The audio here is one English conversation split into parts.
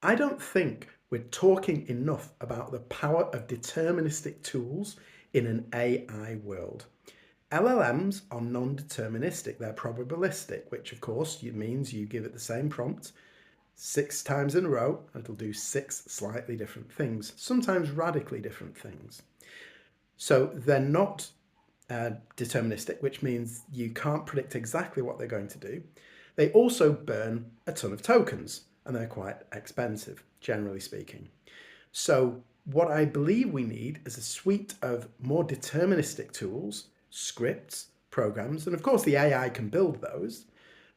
I don't think we're talking enough about the power of deterministic tools in an AI world. LLMs are non-deterministic, they're probabilistic, which of course means you give it the same prompt 6 times in a row and it'll do 6 slightly different things, sometimes radically different things. So they're not deterministic, which means you can't predict exactly what they're going to do. They also burn a ton of tokens and they're quite expensive, generally speaking. So what I believe we need is a suite of more deterministic tools, scripts, programs, and of course the AI can build those,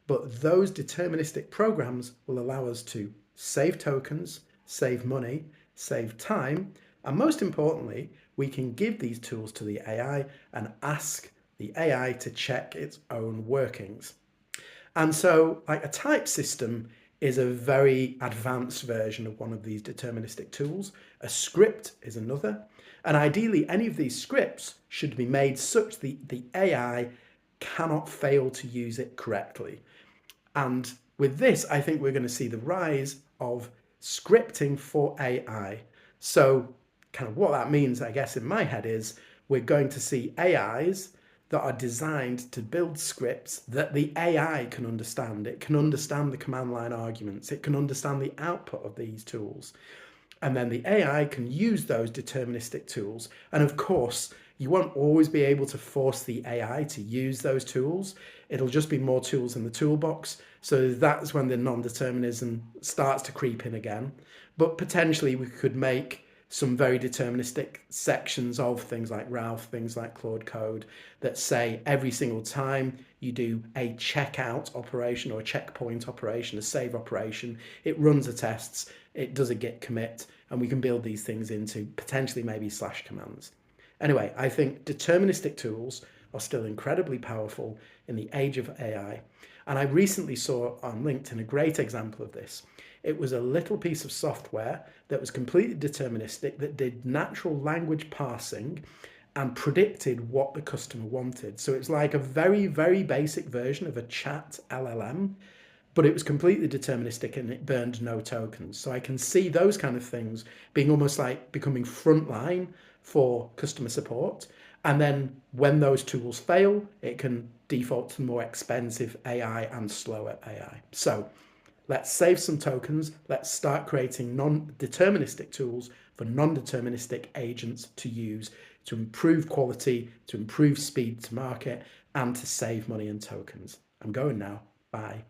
but those deterministic programs will allow us to save tokens, save money, save time, and most importantly, we can give these tools to the AI and ask the AI to check its own workings. And so like a type system is a very advanced version of one of these deterministic tools. A script is another. And ideally, any of these scripts should be made such that the AI cannot fail to use it correctly. And with this, I think we're going to see the rise of scripting for AI. So kind of what that means, I guess, in my head is we're going to see AIs that are designed to build scripts that the AI can understand. It can understand the command line arguments. It can understand the output of these tools. And then the AI can use those deterministic tools. And of course, you won't always be able to force the AI to use those tools. It'll just be more tools in the toolbox. So that's when the non-determinism starts to creep in again. But potentially we could make some very deterministic sections of things like Ralph, things like Claude Code that say every single time you do a checkout operation or a checkpoint operation, a save operation, it runs the tests, it does a git commit, and we can build these things into potentially maybe slash commands. Anyway, I think deterministic tools are still incredibly powerful in the age of AI. And I recently saw on LinkedIn a great example of this. It was a little piece of software that was completely deterministic that did natural language parsing and predicted what the customer wanted. So it's like a very, very basic version of a chat LLM, but it was completely deterministic and it burned no tokens. So I can see those kind of things being almost like becoming frontline for customer support. And then when those tools fail, it can default to more expensive AI and slower AI. So let's save some tokens. Let's start creating non-deterministic tools for non-deterministic agents to use to improve quality, to improve speed to market, and to save money and tokens. I'm going now. Bye.